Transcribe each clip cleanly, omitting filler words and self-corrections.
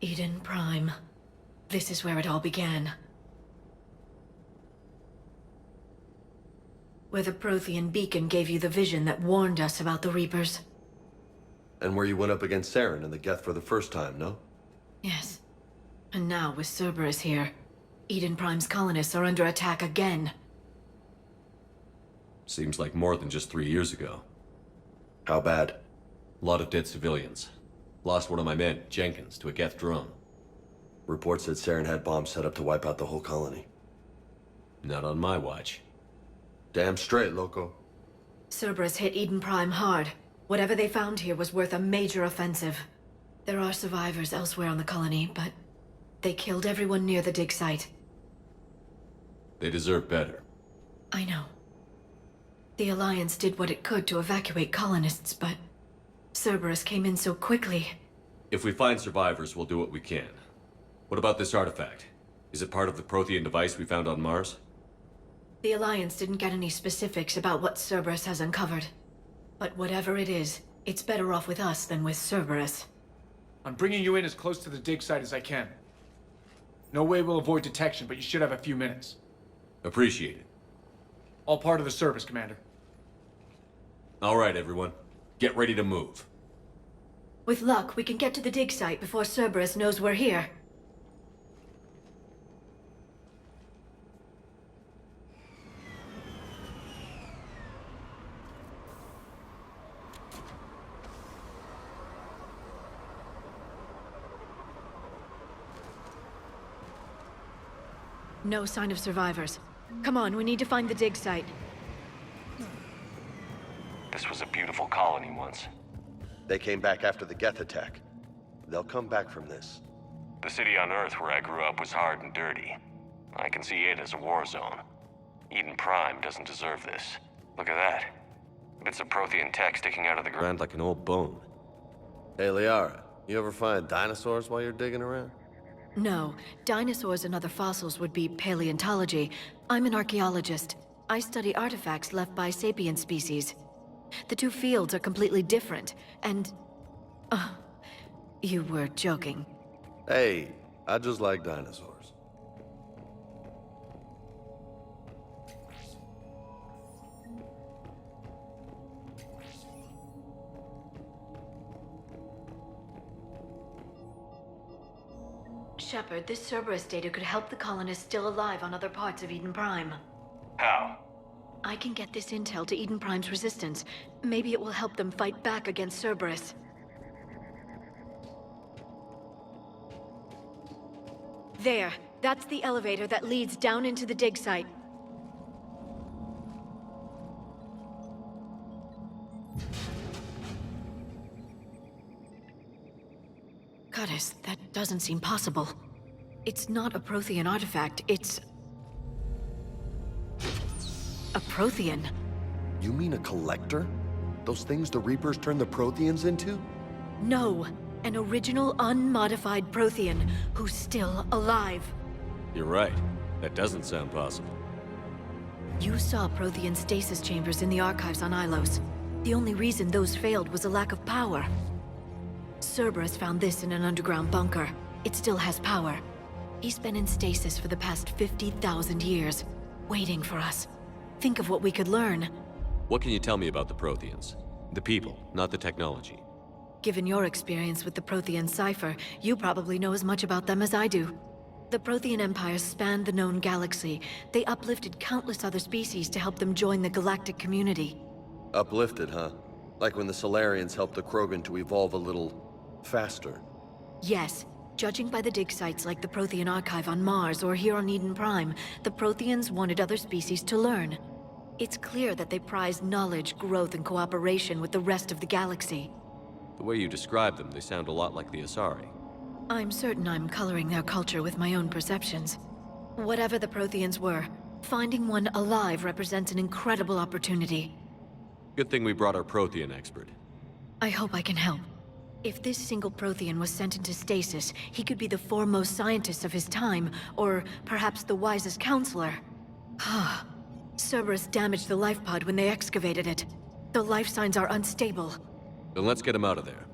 Eden Prime. This is where it all began. Where the Prothean beacon gave you the vision that warned us about the Reapers. And where you went up against Saren and the Geth for the first time, no? Yes. And now, with Cerberus here, Eden Prime's colonists are under attack again. Seems like more than just 3 years ago. How bad? A lot of dead civilians. Lost one of my men, Jenkins, to a Geth drone. Reports said Saren had bombs set up to wipe out the whole colony. Not on my watch. Damn straight, loco. Cerberus hit Eden Prime hard. Whatever they found here was worth a major offensive. There are survivors elsewhere on the colony, but they killed everyone near the dig site. They deserve better. I know. The Alliance did what it could to evacuate colonists, but Cerberus came in so quickly. If we find survivors, we'll do what we can. What about this artifact? Is it part of the Prothean device we found on Mars? The Alliance didn't get any specifics about what Cerberus has uncovered. But whatever it is, it's better off with us than with Cerberus. I'm bringing you in as close to the dig site as I can. No way we'll avoid detection, but you should have a few minutes. Appreciate it. All part of the service, Commander. All right, everyone. Get ready to move. With luck, we can get to the dig site before Cerberus knows we're here. No sign of survivors. Come on, we need to find the dig site. This was a beautiful colony once. They came back after the Geth attack. They'll come back from this. The city on Earth where I grew up was hard and dirty. I can see it as a war zone. Eden Prime doesn't deserve this. Look at that. Bits of Prothean tech sticking out of the ground Like an old bone. Hey, Liara, you ever find dinosaurs while you're digging around? No, dinosaurs and other fossils would be paleontology. I'm an archaeologist. I study artifacts left by sapient species. The two fields are completely different, and... you were joking. Hey, I just like dinosaurs. Shepard, this Cerberus data could help the colonists still alive on other parts of Eden Prime. How? I can get this intel to Eden Prime's resistance. Maybe it will help them fight back against Cerberus. There. That's the elevator that leads down into the dig site. Goddess, that doesn't seem possible. It's not a Prothean artifact, it's... a Prothean. You mean a collector? Those things the Reapers turned the Protheans into? No, an original unmodified Prothean who's still alive. You're right. That doesn't sound possible. You saw Prothean stasis chambers in the archives on Ilos. The only reason those failed was a lack of power. Cerberus found this in an underground bunker. It still has power. He's been in stasis for the past 50,000 years, waiting for us. Think of what we could learn. What can you tell me about the Protheans? The people, not the technology. Given your experience with the Prothean cipher, you probably know as much about them as I do. The Prothean Empire spanned the known galaxy. They uplifted countless other species to help them join the galactic community. Uplifted, huh? Like when the Solarians helped the Krogan to evolve a little... faster. Yes. Judging by the dig sites like the Prothean Archive on Mars or here on Eden Prime, the Protheans wanted other species to learn. It's clear that they prize knowledge, growth, and cooperation with the rest of the galaxy. The way you describe them, they sound a lot like the Asari. I'm certain I'm coloring their culture with my own perceptions. Whatever the Protheans were, finding one alive represents an incredible opportunity. Good thing we brought our Prothean expert. I hope I can help. If this single Prothean was sent into stasis, he could be the foremost scientist of his time, or perhaps the wisest counselor. Cerberus damaged the life pod when they excavated it. The life signs are unstable. Then let's get him out of there.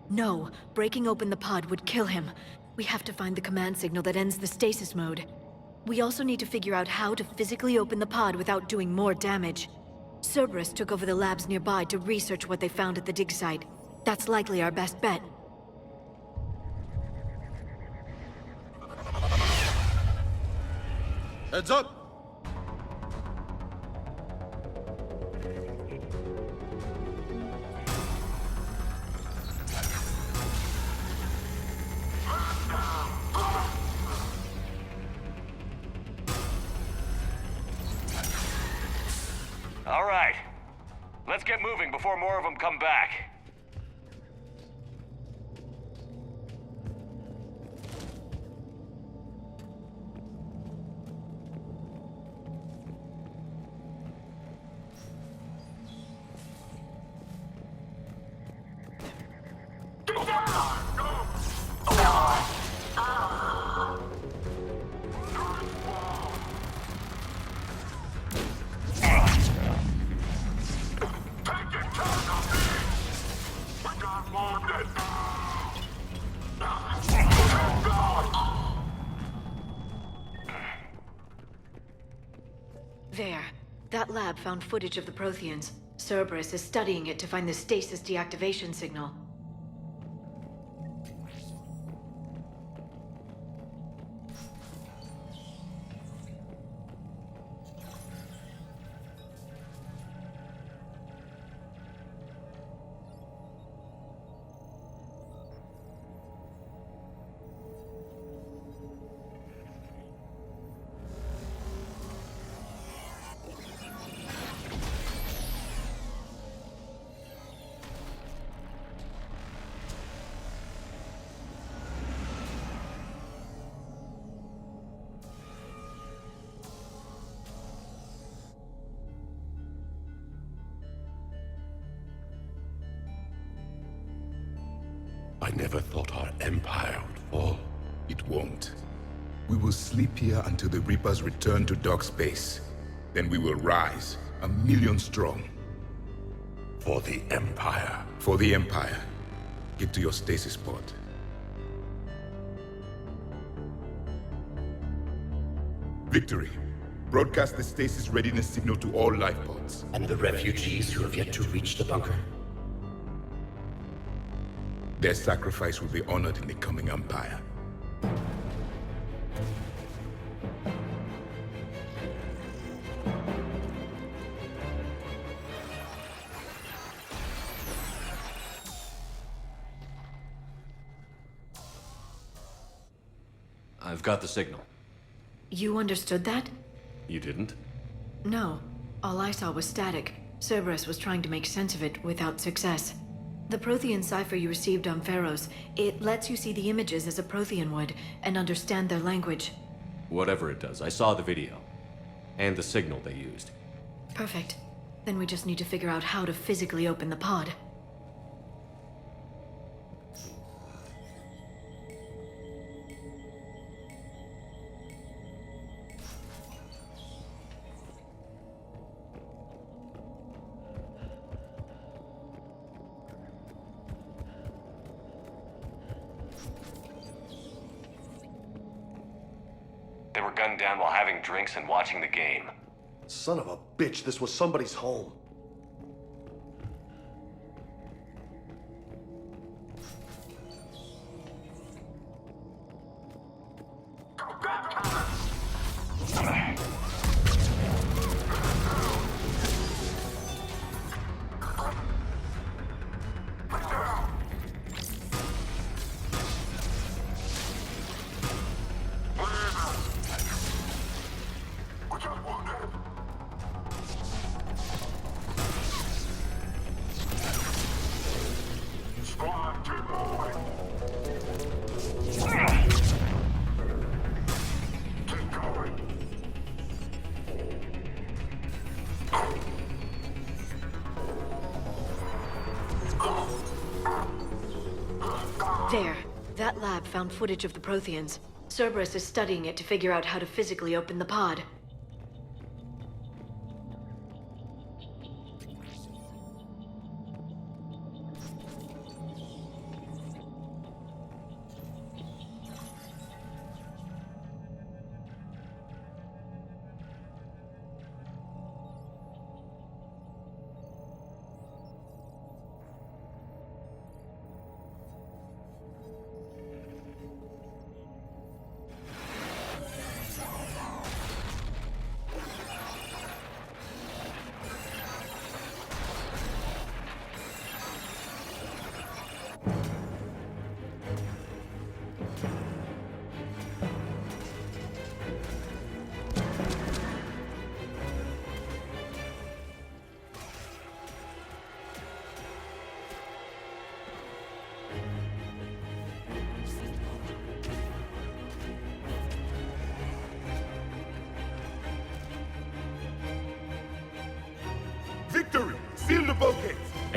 No, breaking open the pod would kill him. We have to find the command signal that ends the stasis mode. We also need to figure out how to physically open the pod without doing more damage. Cerberus took over the labs nearby to research what they found at the dig site. That's likely our best bet. Heads up! All right. Let's get moving before more of them come back. There. That lab found footage of the Protheans. Cerberus is studying it to find the stasis deactivation signal. I never thought our empire would fall. It won't. We will sleep here until the Reapers return to dark space. Then we will rise, 1,000,000 strong. For the empire. For the Empire. Get to your stasis pod. Victory. Broadcast the stasis readiness signal to all life pods. And the refugees who have yet to reach the bunker. Their sacrifice will be honored in the coming Empire. I've got the signal. You understood that? You didn't? No. All I saw was static. Cerberus was trying to make sense of it without success. The Prothean cipher you received on Pharaohs, it lets you see the images as a Prothean would, and understand their language. Whatever it does, I saw the video. And the signal they used. Perfect. Then we just need to figure out how to physically open the pod. They were gunned down while having drinks and watching the game. Son of a bitch, this was somebody's home. There. That lab found footage of the Protheans. Cerberus is studying it to figure out how to physically open the pod.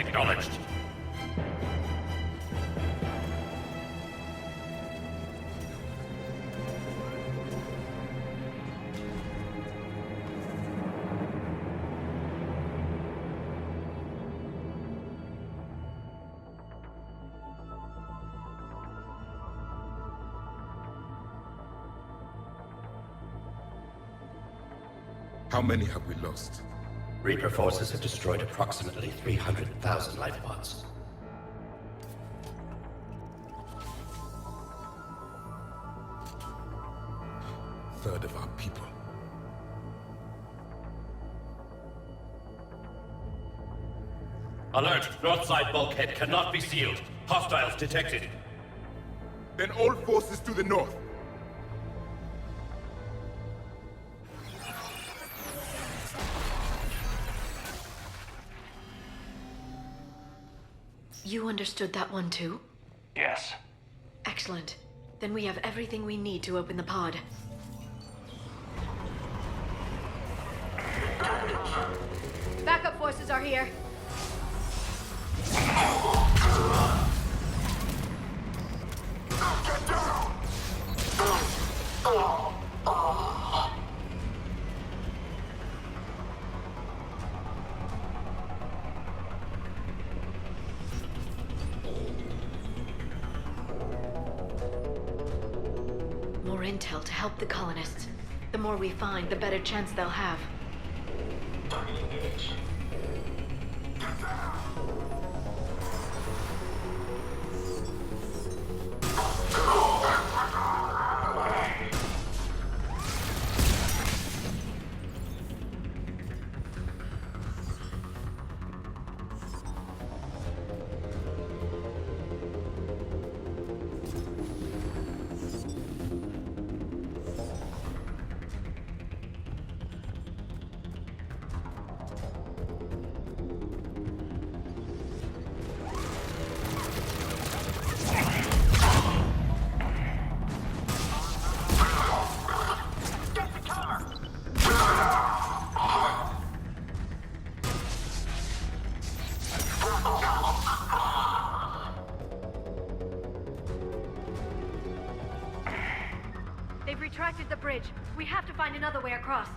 Acknowledged. How many have we lost? Reaper forces have destroyed approximately 300,000 life pods. Third of our people. Alert! North side bulkhead cannot be sealed. Hostiles detected. Then all forces to the north. You understood that one too? Yes. Excellent. Then we have everything we need to open the pod. Backup forces are here. More intel to help the colonists. The more we find, the better chance they'll have. They've retracted the bridge. We have to find another way across.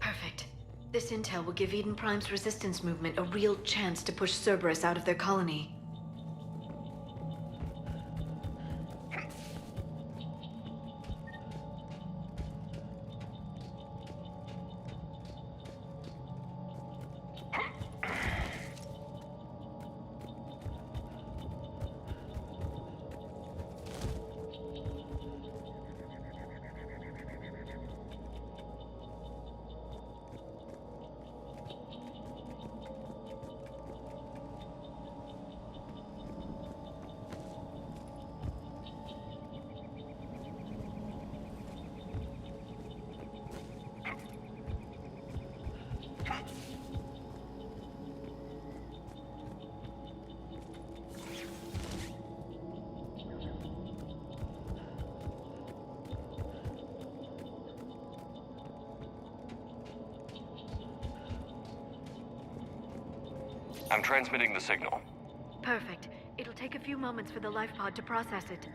Perfect. This intel will give Eden Prime's resistance movement a real chance to push Cerberus out of their colony. I'm transmitting the signal. Perfect. It'll take a few moments for the life pod to process it.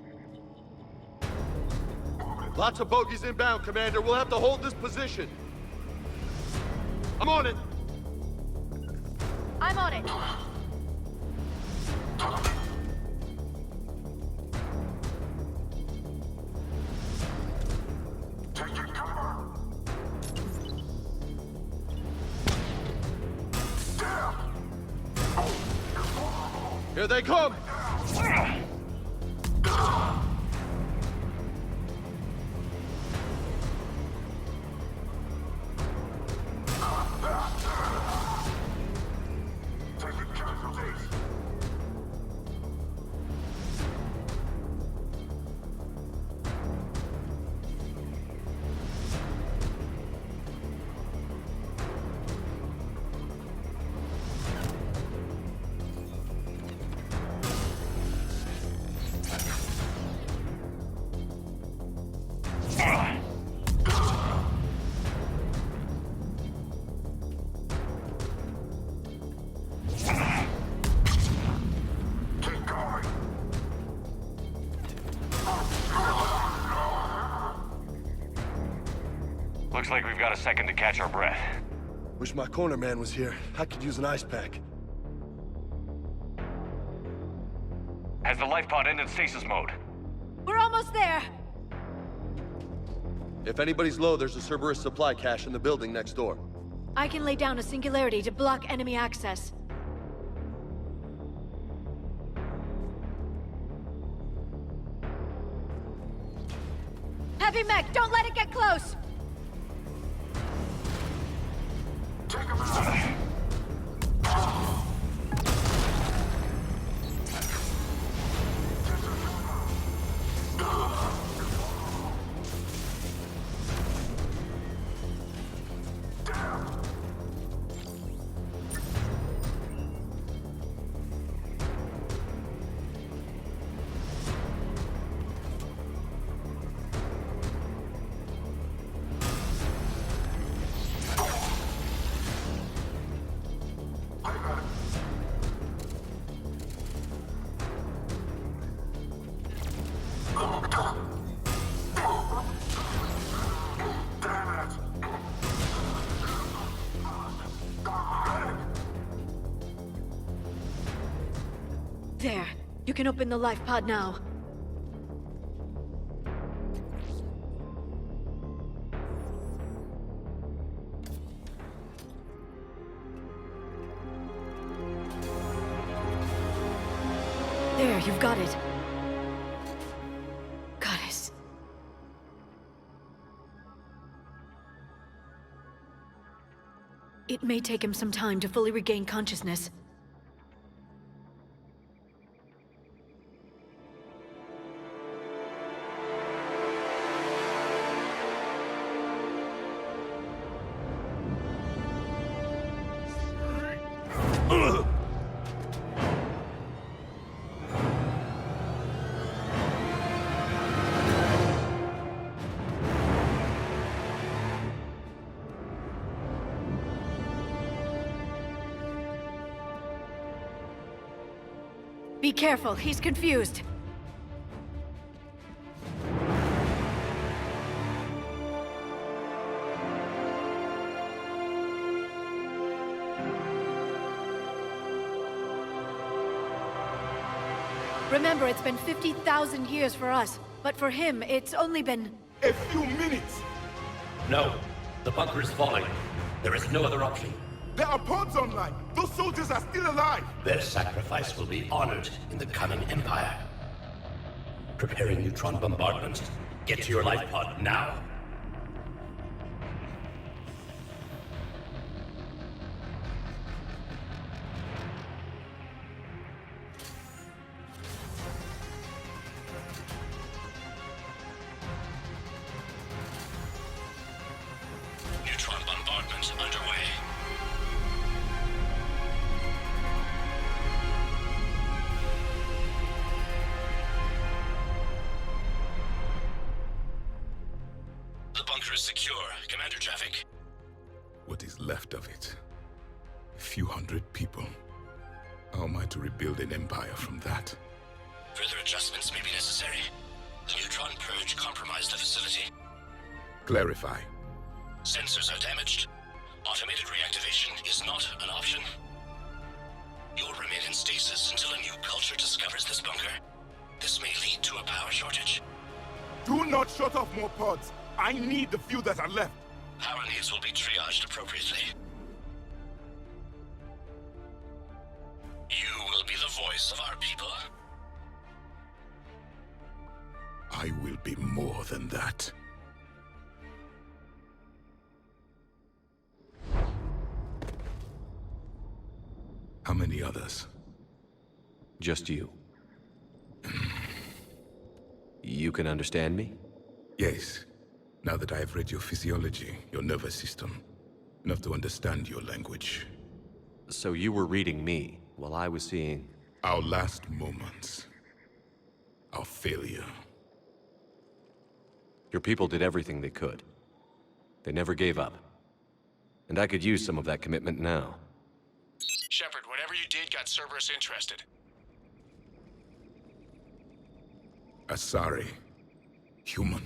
Lots of bogies inbound, Commander. We'll have to hold this position. I'm on it. I'm on it. Here they come! Looks like we've got a second to catch our breath. Wish my corner man was here. I could use an ice pack. Has the life pod ended stasis mode? We're almost there! If anybody's low, there's a Cerberus supply cache in the building next door. I can lay down a singularity to block enemy access. Heavy mech, don't let it get close! There. You can open the life pod now. There, you've got it. Goddess. It may take him some time to fully regain consciousness. Be careful, he's confused. Remember, it's been 50,000 years for us, but for him, it's only been... A few minutes! No, the bunker is falling. There is no other option. There are pods online! Those soldiers are still alive! Their sacrifice will be honored in the coming Empire. Preparing neutron bombardment. Get to your life pod now. Neutron bombardment underway. The bunker is secure. Commander Traffic. What is left of it? A few hundred people. How am I to rebuild an empire from that? Further adjustments may be necessary. The neutron purge compromised the facility. Clarify. Sensors are damaged. Automated reactivation is not an option. You'll remain in stasis until a new culture discovers this bunker. This may lead to a power shortage. Do not shut off more pods! I need the few that are left! Power needs will be triaged appropriately. You will be the voice of our people. I will be more than that. How many others? Just you. You can understand me? Yes. Now that I have read your physiology, your nervous system, enough to understand your language. So you were reading me, while I was seeing... Our last moments. Our failure. Your people did everything they could. They never gave up. And I could use some of that commitment now. Shepard, whatever you did got Cerberus interested. Asari. Human.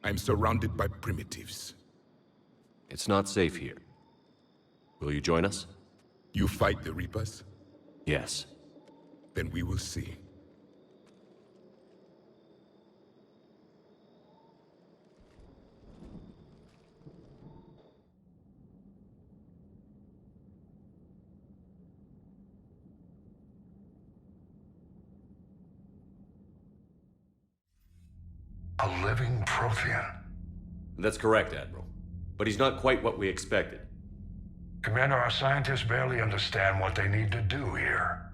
I'm surrounded by primitives. It's not safe here. Will you join us? You fight the Reapers? Yes. Then we will see. A living Prothean. That's correct, Admiral. But he's not quite what we expected. Commander, our scientists barely understand what they need to do here.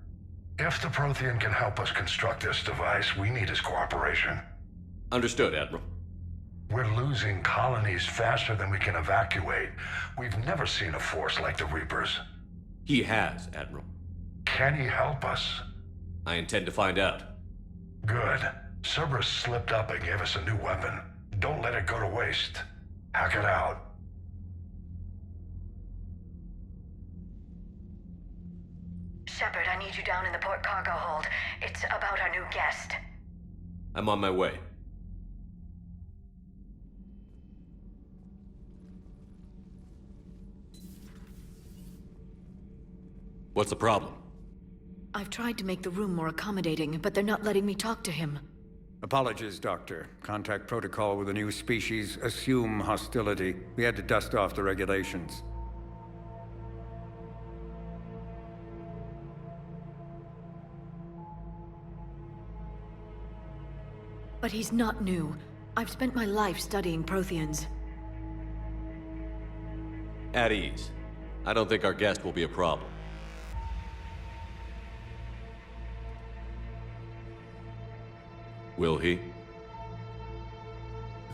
If the Prothean can help us construct this device, we need his cooperation. Understood, Admiral. We're losing colonies faster than we can evacuate. We've never seen a force like the Reapers. He has, Admiral. Can he help us? I intend to find out. Good. Cerberus slipped up and gave us a new weapon. Don't let it go to waste. Hack it out. Shepard, I need you down in the port cargo hold. It's about our new guest. I'm on my way. What's the problem? I've tried to make the room more accommodating, but they're not letting me talk to him. Apologies, Doctor. Contact protocol with a new species. Assume hostility. We had to dust off the regulations. But he's not new. I've spent my life studying Protheans. At ease. I don't think our guest will be a problem. Will he?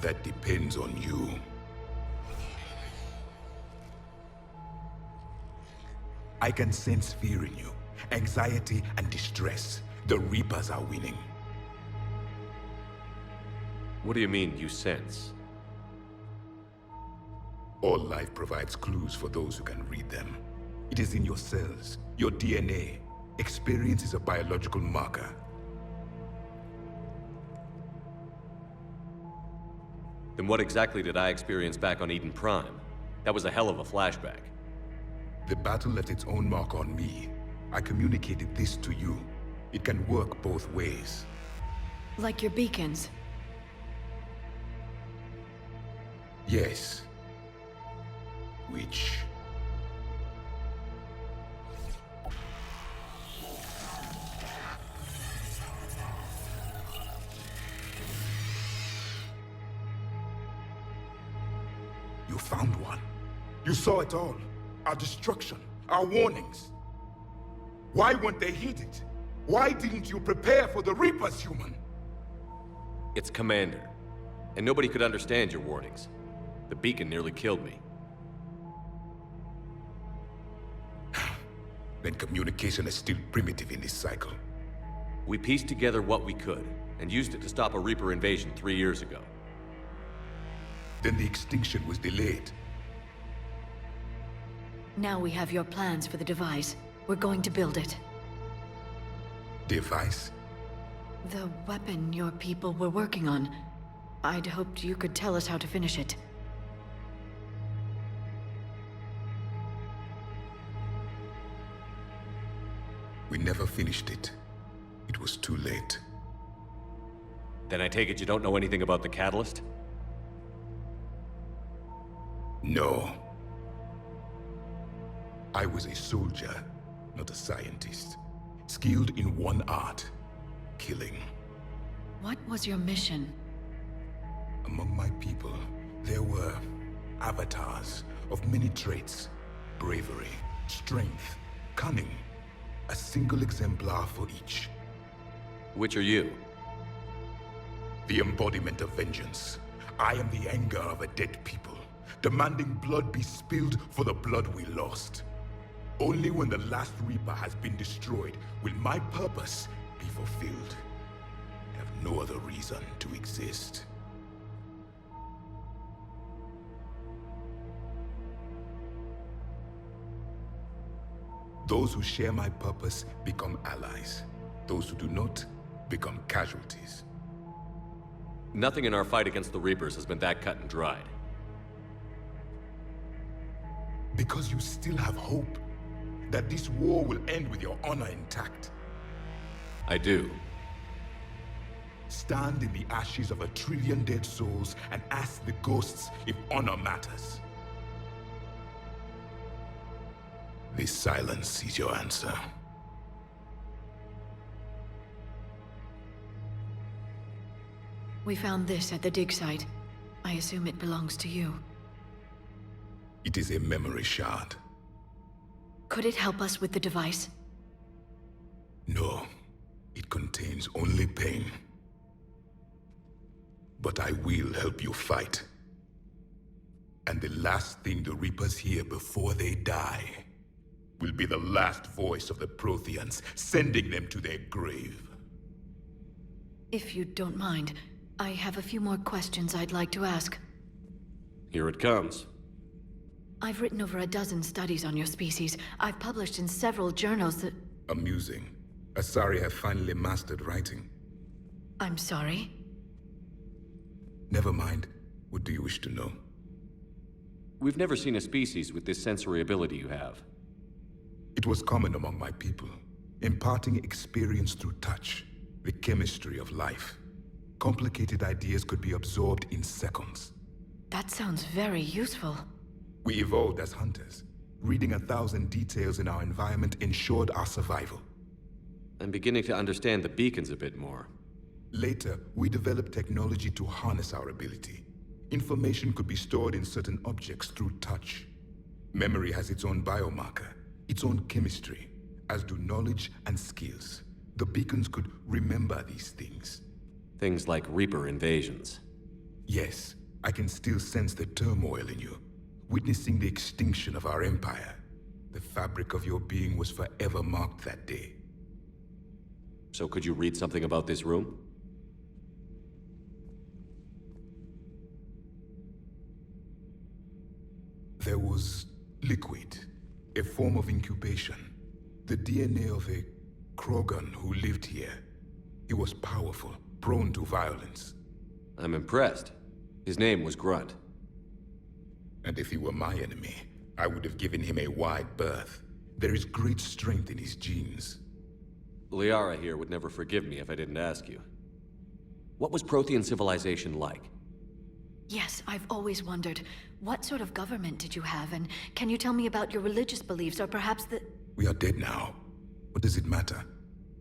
That depends on you. I can sense fear in you, anxiety and distress. The Reapers are winning. What do you mean, you sense? All life provides clues for those who can read them. It is in your cells, your DNA. Experience is a biological marker. Then what exactly did I experience back on Eden Prime? That was a hell of a flashback. The battle left its own mark on me. I communicated this to you. It can work both ways. Like your beacons. Yes. Which... You found one. You saw it all. Our destruction, our warnings. Why weren't they heeded? Why didn't you prepare for the Reapers, human? It's Commander. And nobody could understand your warnings. The beacon nearly killed me. Then communication is still primitive in this cycle. We pieced together what we could, and used it to stop a Reaper invasion 3 years ago. Then the extinction was delayed. Now we have your plans for the device. We're going to build it. Device? The weapon your people were working on. I'd hoped you could tell us how to finish it. We never finished it. It was too late. Then I take it you don't know anything about the catalyst? No. I was a soldier, not a scientist. Skilled in one art, killing. What was your mission? Among my people, there were avatars of many traits. Bravery, strength, cunning. A single exemplar for each. Which are you? The embodiment of vengeance. I am the anger of a dead people, demanding blood be spilled for the blood we lost. Only when the last Reaper has been destroyed will my purpose be fulfilled. I have no other reason to exist. Those who share my purpose become allies. Those who do not become casualties. Nothing in our fight against the Reapers has been that cut and dried. Because you still have hope that this war will end with your honor intact. I do. Stand in the ashes of 1 trillion dead souls and ask the ghosts if honor matters. This silence is your answer. We found this at the dig site. I assume it belongs to you. It is a memory shard. Could it help us with the device? No, it contains only pain. But I will help you fight. And the last thing the Reapers hear before they die will be the last voice of the Protheans, sending them to their grave. If you don't mind, I have a few more questions I'd like to ask. Here it comes. I've written over a dozen studies on your species. I've published in several journals that... Amusing. Asari have finally mastered writing. I'm sorry? Never mind. What do you wish to know? We've never seen a species with this sensory ability you have. It was common among my people, imparting experience through touch, the chemistry of life. Complicated ideas could be absorbed in seconds. That sounds very useful. We evolved as hunters. Reading 1,000 details in our environment ensured our survival. I'm beginning to understand the beacons a bit more. Later, we developed technology to harness our ability. Information could be stored in certain objects through touch. Memory has its own biomarker, its own chemistry, as do knowledge and skills. The beacons could remember these things. Things like Reaper invasions. Yes, I can still sense the turmoil in you, witnessing the extinction of our empire. The fabric of your being was forever marked that day. So could you read something about this room? There was liquid, a form of incubation. The DNA of a Krogan who lived here. He was powerful, prone to violence. I'm impressed. His name was Grunt. And if he were my enemy, I would have given him a wide berth. There is great strength in his genes. Liara here would never forgive me if I didn't ask you. What was Prothean civilization like? Yes, I've always wondered, what sort of government did you have, and can you tell me about your religious beliefs, or perhaps the... We are dead now. What does it matter?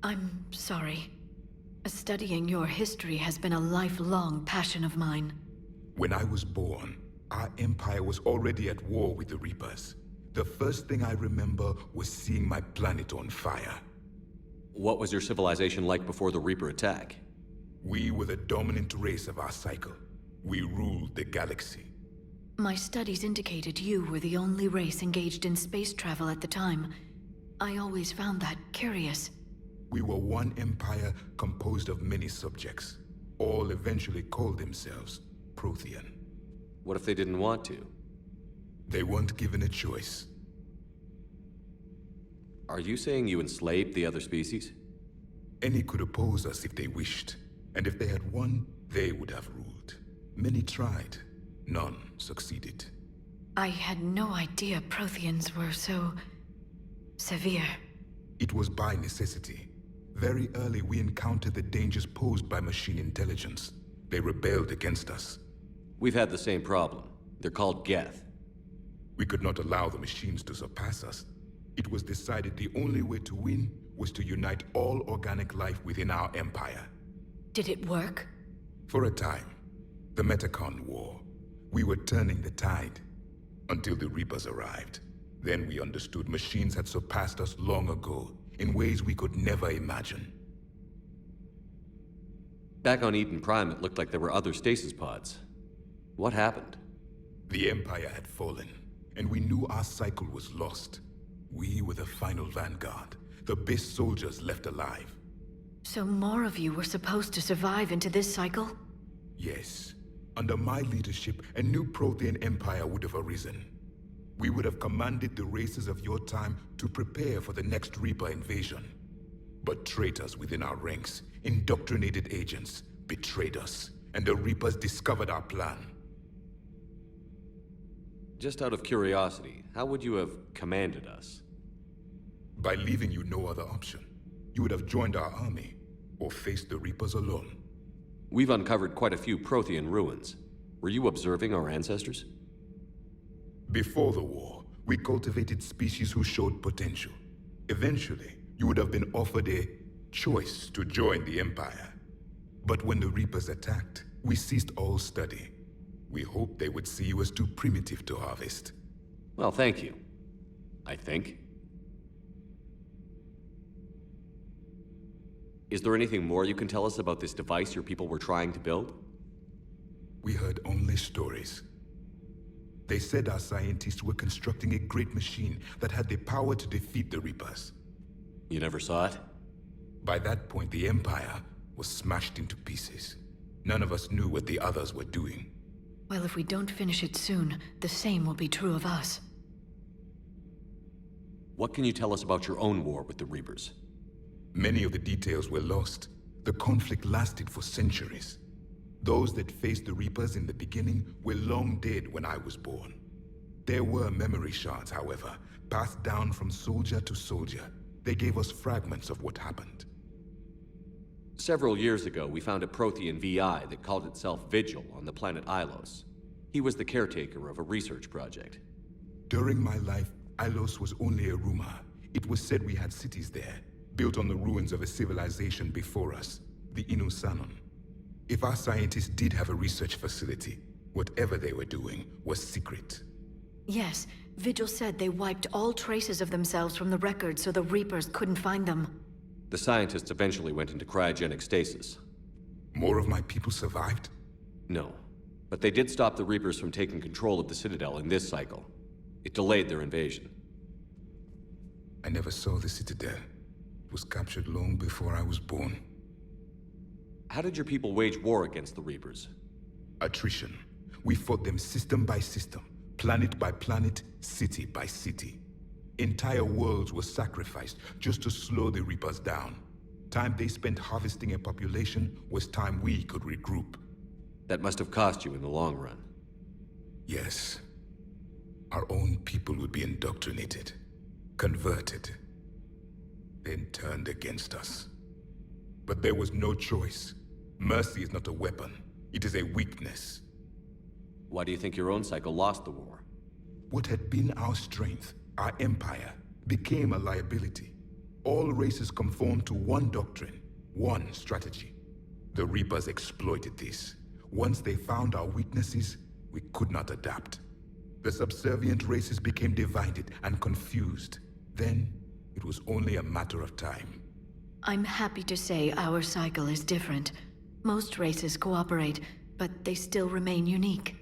I'm sorry. Studying your history has been a lifelong passion of mine. When I was born, our empire was already at war with the Reapers. The first thing I remember was seeing my planet on fire. What was your civilization like before the Reaper attack? We were the dominant race of our cycle. We ruled the galaxy. My studies indicated you were the only race engaged in space travel at the time. I always found that curious. We were one empire composed of many subjects. All eventually called themselves Prothean. What if they didn't want to? They weren't given a choice. Are you saying you enslaved the other species? Any could oppose us if they wished. And if they had won, they would have ruled. Many tried. None succeeded. I had no idea Protheans were so... severe. It was by necessity. Very early we encountered the dangers posed by machine intelligence. They rebelled against us. We've had the same problem. They're called Geth. We could not allow the machines to surpass us. It was decided the only way to win was to unite all organic life within our empire. Did it work? For a time. The Metacon War. We were turning the tide. Until the Reapers arrived. Then we understood machines had surpassed us long ago, in ways we could never imagine. Back on Eden Prime, it looked like there were other stasis pods. What happened? The Empire had fallen, and we knew our cycle was lost. We were the final vanguard, the best soldiers left alive. So more of you were supposed to survive into this cycle? Yes. Under my leadership, a new Prothean empire would have arisen. We would have commanded the races of your time to prepare for the next Reaper invasion. But traitors within our ranks, indoctrinated agents, betrayed us, and the Reapers discovered our plan. Just out of curiosity, how would you have commanded us? By leaving you no other option. You would have joined our army, or faced the Reapers alone. We've uncovered quite a few Prothean ruins. Were you observing our ancestors? Before the war, we cultivated species who showed potential. Eventually, you would have been offered a choice to join the Empire. But when the Reapers attacked, we ceased all study. We hoped they would see you as too primitive to harvest. Well, thank you. I think. Is there anything more you can tell us about this device your people were trying to build? We heard only stories. They said our scientists were constructing a great machine that had the power to defeat the Reapers. You never saw it? By that point, the Empire was smashed into pieces. None of us knew what the others were doing. Well, if we don't finish it soon, the same will be true of us. What can you tell us about your own war with the Reapers? Many of the details were lost. The conflict lasted for centuries. Those that faced the Reapers in the beginning were long dead when I was born. There were memory shards, however, passed down from soldier to soldier. They gave us fragments of what happened. Several years ago, we found a Prothean VI that called itself Vigil on the planet Ilos. He was the caretaker of a research project. During my life, Ilos was only a rumor. It was said we had cities there, built on the ruins of a civilization before us, the Inusanon. If our scientists did have a research facility, whatever they were doing was secret. Yes, Vigil said they wiped all traces of themselves from the records so the Reapers couldn't find them. The scientists eventually went into cryogenic stasis. More of my people survived? No, but they did stop the Reapers from taking control of the Citadel in this cycle. It delayed their invasion. I never saw the Citadel. It was captured long before I was born. How did your people wage war against the Reapers? Attrition. We fought them system by system, planet by planet, city by city. Entire worlds were sacrificed just to slow the Reapers down. Time they spent harvesting a population was time we could regroup. That must have cost you in the long run. Yes. Our own people would be indoctrinated, converted, then turned against us. But there was no choice. Mercy is not a weapon. It is a weakness. Why do you think your own cycle lost the war? What had been our strength, our empire, became a liability. All races conformed to one doctrine, one strategy. The Reapers exploited this. Once they found our weaknesses, we could not adapt. The subservient races became divided and confused. Then, it was only a matter of time. I'm happy to say our cycle is different. Most races cooperate, but they still remain unique.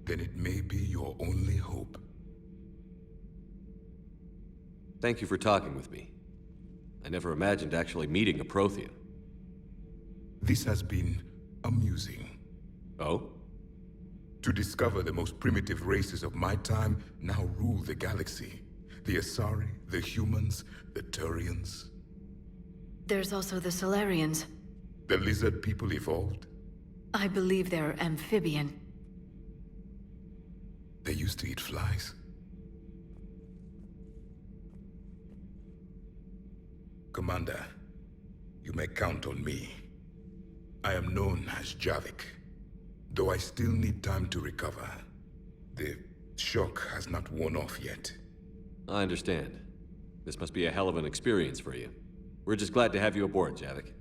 Then it may be your only hope. Thank you for talking with me. I never imagined actually meeting a Prothean. This has been amusing. Oh? To discover the most primitive races of my time now rule the galaxy. The Asari, the humans, the Turians. There's also the Solarians. The lizard people evolved? I believe they're amphibian. They used to eat flies. Commander, you may count on me. I am known as Javik, though I still need time to recover. The shock has not worn off yet. I understand. This must be a hell of an experience for you. We're just glad to have you aboard, Javik.